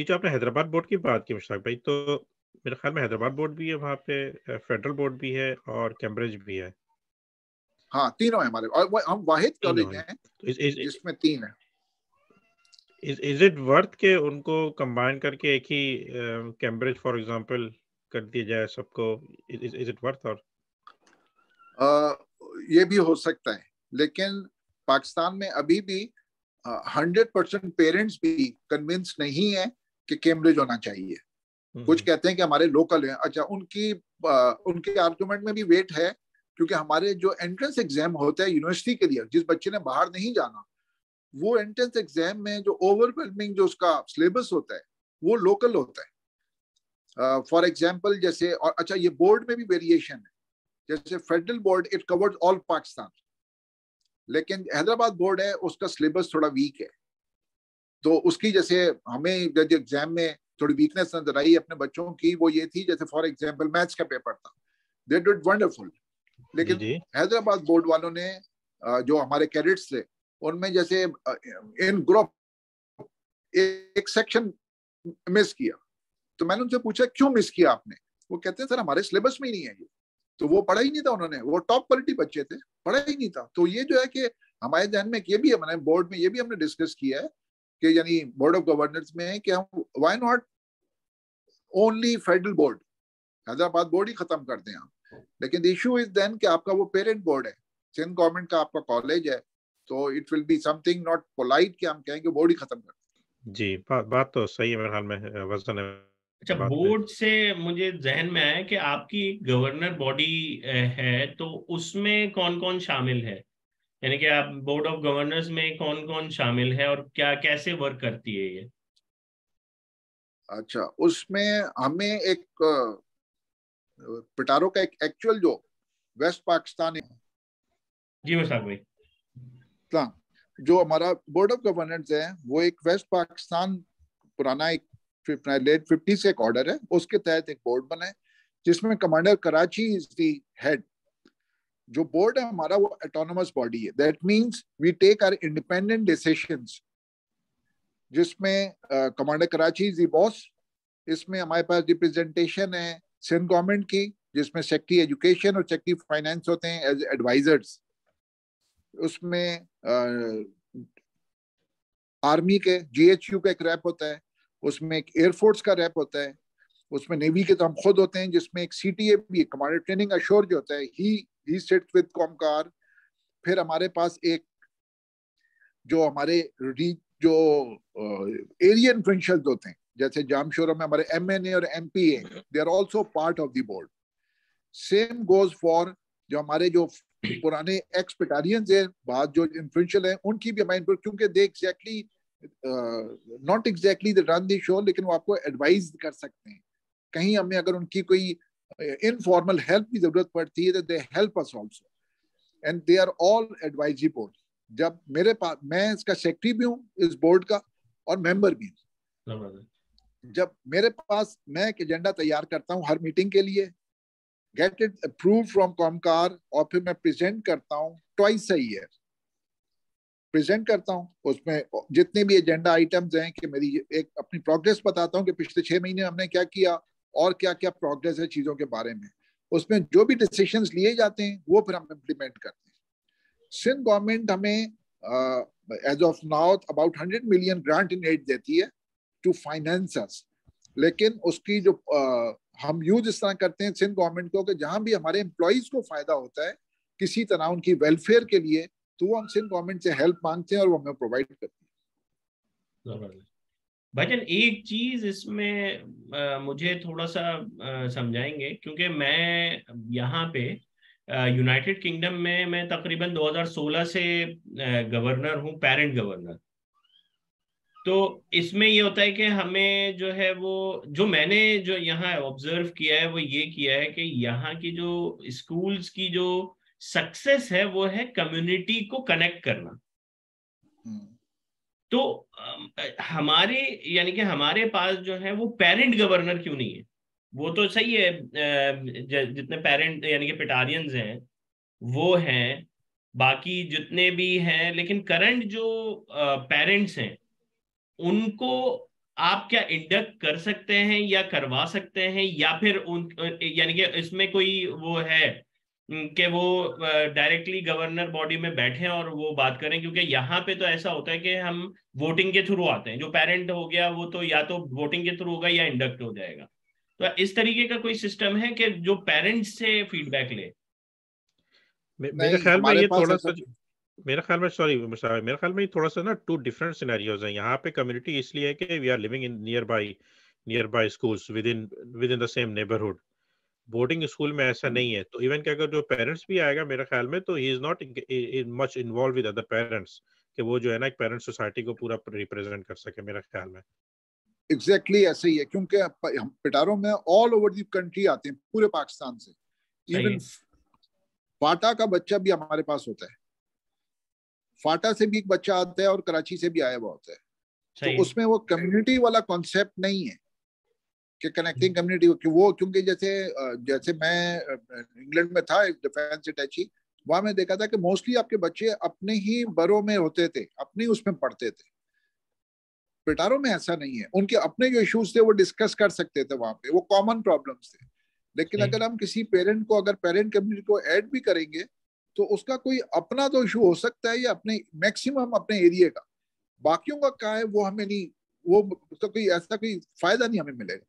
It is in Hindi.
जो आपने हैदराबाद बोर्ड की बात की मुश्ताक भाई, तो मेरे ख्याल में हैदराबाद बोर्ड भी है वहाँ पे, फेडरल बोर्ड भी है और कैम्ब्रिज भी है। हाँ, तीनों है हमारे, और हम वाहिद तीनों कॉलेज हैं। हैं तो जिसमें 3 है। इज इट वर्थ के उनको कंबाइन करके एक ही कैम्ब्रिज फॉर एग्जांपल कर दिया जाए सबको? Is it worth? और ये भी हो सकता है, लेकिन पाकिस्तान में अभी भी 100% पेरेंट्स भी कन्विंस नहीं है कि कैम्ब्रिज होना चाहिए। कुछ कहते हैं कि हमारे लोकल है। अच्छा, उनके आर्गुमेंट में भी वेट है, क्योंकि हमारे जो एंट्रेंस एग्जाम होता है यूनिवर्सिटी के लिए, जिस बच्चे ने बाहर नहीं जाना, वो एंट्रेंस एग्जाम में जो ओवरवेलमिंग जो उसका सिलेबस होता है वो लोकल होता है। फॉर एग्जाम्पल जैसे, और अच्छा ये बोर्ड में भी वेरिएशन है। जैसे federal board it covers all Pakistan, लेकिन हैदराबाद बोर्ड है उसका सिलेबस थोड़ा वीक है। तो उसकी जैसे हमें जब एग्जाम में थोड़ी वीकनेस नजर आई अपने बच्चों की, वो ये थी जैसे फॉर एग्जाम्पल मैथ्स का पेपर था, दे डिड वंडरफुल। जी लेकिन जी हैदराबाद बोर्ड वालों ने जो हमारे कैडेट्स थे उनमें जैसे इन ग्रुप एक सेक्शन मिस किया। तो मैंने उनसे पूछा क्यों मिस किया आपने? वो कहते हैं सर हमारे सिलेबस में ही नहीं है ये। तो वो पढ़ा ही नहीं था उन्होंने, वो टॉप क्वालिटी बच्चे थे, पढ़ा ही नहीं था। तो ये जो है कि हमारे ध्यान में ये भी है, मैंने बोर्ड में ये भी हमने डिस्कस किया है कि यानी बोर्ड ऑफ गवर्नर्स में कि हम why not only federal board, Hyderabad board ही खत्म कर दें आप। लेकिन द इशू इज देन कि आपका वो पेरेंट बोर्ड है, सिंध गवर्नमेंट का आपका कॉलेज है, तो it will be something not polite कि हम कहेंगे बोर्ड ही खत्म कर दें। जी, बात तो सही है मेरे ख्याल में, वजन है अच्छा, बात पे। बोर्ड से मुझे जहन में आया कि आपकी गवर्नर बॉडी है, तो उसमें कौन कौन शामिल है? यानी कि आप बोर्ड ऑफ गवर्नर्स में कौन कौन शामिल है और क्या कैसे वर्क करती है ये? अच्छा, उसमें हमें एक पिटारो का एक एक्चुअल जो वेस्ट पाकिस्तान जी मुश्ताक भाई। है, जो हमारा बोर्ड ऑफ गवर्नेंस है वो एक वेस्ट पाकिस्तान पुराना एक लेट 50 से एक ऑर्डर है, उसके तहत एक बोर्ड बना है जिसमें commander Karachi is the head. जो बोर्ड है हमारा वो ऑटोनोमस बॉडी है, that means we take our independent decisions, जिसमें commander Karachi is the boss. इसमें हमारे पास रिप्रेजेंटेशन है सिंध गवर्नमेंट की, जिसमें सेक्रेटरी एजुकेशन और सेक्रेटरी फाइनेंस होते हैं एज एडवाइजर्स। उसमें आर्मी के जीएचयू का एक रैप होता है, उसमें एक एयरफोर्स का रैप होता है, उसमें नेवी के तो हम खुद होते हैं, जिसमें एक सीटीए भी, कमांडर ट्रेनिंग अश्योर जो होता है, ही सिट्स विद कॉमकार। फिर हमारे पास एक जो हमारे जो एरिया इन्फ्लुएंशियल होते हैं, जैसे जामशोरा में हमारे एमएनए और MPA, they are also part of the board. Same goes for जो हमारे जो पुराने एक्स पिटारियंस है, बाद जो इन्फ्लुएंशियल है, उनकी भी हमारे, क्योंकि दे exactly not exactly they run the show, लेकिन वो आपको एडवाइज कर सकते हैं। कहीं हमें अगर उनकी कोई इनफॉर्मल हेल्प की जरूरत पड़ती है तो they help us also, and they are all advisory board. जब मेरे पास, मैं इसका सेक्रेटरी भी हूँ इस बोर्ड का और मेंबर भी हूँ। जब मेरे पास, मैं एक एजेंडा तैयार करता हूँ हर मीटिंग के लिए, गेट इट अप्रूव फ्रॉम कॉमकार, और फिर मैं प्रेजेंट करता हूँ ट्वाइस अ ईयर, प्रेजेंट करता हूँ। उसमें जितने भी एजेंडा आइटम्स हैं कि मेरी एक अपनी प्रोग्रेस बताता हूँ कि पिछले 6 महीने हमने क्या किया और क्या क्या प्रोग्रेस है चीजों के बारे में। उसमें जो भी डिसीजंस लिए जाते हैं वो फिर हम इम्प्लीमेंट करते हैं। सिंध गवर्नमेंट हमें as of now about 100 million grant in aid देती है टू फाइनेंस अस, लेकिन उसकी जो हम यूज इस तरह करते हैं सिंध गवर्नमेंट को कि जहां भी हमारे एम्प्लॉइज को फायदा होता है किसी तरह उनकी वेलफेयर के लिए, तो वो हम सिंध गवर्नमेंट से हेल्प मांगते हैं और वो हमें प्रोवाइड करती है। भाईजान, एक चीज इसमें मुझे थोड़ा सा समझाएंगे, क्योंकि मैं यहाँ पे यूनाइटेड किंगडम में मैं तकरीबन 2016 से गवर्नर हूँ, पेरेंट गवर्नर। तो इसमें ये होता है कि हमें जो है वो, जो मैंने जो यहाँ ऑब्जर्व किया है वो ये किया है कि यहाँ की जो स्कूल्स की जो सक्सेस है वो है कम्युनिटी को कनेक्ट करना। तो हमारे, यानी कि हमारे पास जो है वो पेरेंट गवर्नर क्यों नहीं है? वो तो सही है, जितने पेरेंट यानी कि पिटारियंस हैं वो हैं, बाकी जितने भी हैं, लेकिन करंट जो पेरेंट्स हैं उनको आप क्या इंडक्ट कर सकते हैं या करवा सकते हैं, या फिर उन यानी कि इसमें कोई वो है कि वो डायरेक्टली गवर्नर बॉडी में बैठे और वो बात करें? क्योंकि यहाँ पे तो ऐसा होता है कि हम वोटिंग के थ्रू आते हैं, जो पेरेंट हो गया वो तो या तो वोटिंग के थ्रू होगा या इंडक्ट हो जाएगा। तो इस तरीके का कोई सिस्टम है कि जो पेरेंट्स से फीडबैक ले? मेरे ख्याल में ये थोड़ा सा, मेरा ख्याल में सॉरी मेरे ख्याल में ये थोड़ा सा ना टू डिफरेंट सिनेरियोज हैं। यहाँ पे कम्युनिटी इसलिए है कि we are living in nearby schools within the same neighbourhood. Boarding school में ऐसा नहीं है, तो इवन कि अगर जो पेरेंट्स भी आएगा मेरे ख्याल में, तो he is not much involve with other parents, कि वो जो है ना एक पेरेंट सोसाइटी को पूरा रिप्रेजेंट कर सके मेरे ख्याल में। एग्जैक्टली ऐसे ही है, क्योंकि हम पिटारों में ऑल ओवर दी कंट्री आते हैं, पूरे पाकिस्तान से। इवन फाटा का बच्चा भी हमारे पास होता है, फाटा से भी एक बच्चा आता है और कराची से भी आया हुआ होता है। तो उसमें वो कम्युनिटी वाला कॉन्सेप्ट नहीं है कि कनेक्टिंग कम्युनिटी कि वो, क्योंकि जैसे मैं इंग्लैंड में था डिफेंस अटैची, वहां में देखा था कि मोस्टली आपके बच्चे अपने ही बरों में होते थे, अपने उसमें पढ़ते थे। पिटारों में ऐसा नहीं है, उनके अपने जो इश्यूज थे वो डिस्कस कर सकते थे वहां पे, वो कॉमन प्रॉब्लम्स थे। लेकिन अगर हम किसी पेरेंट को, अगर पेरेंट कम्युनिटी को ऐड भी करेंगे तो उसका कोई अपना तो इशू हो सकता है, या अपने मैक्सिमम अपने एरिया का, बाकियों का क्या है वो हमें नहीं, वो तो कोई ऐसा कोई फायदा नहीं हमें मिलेगा।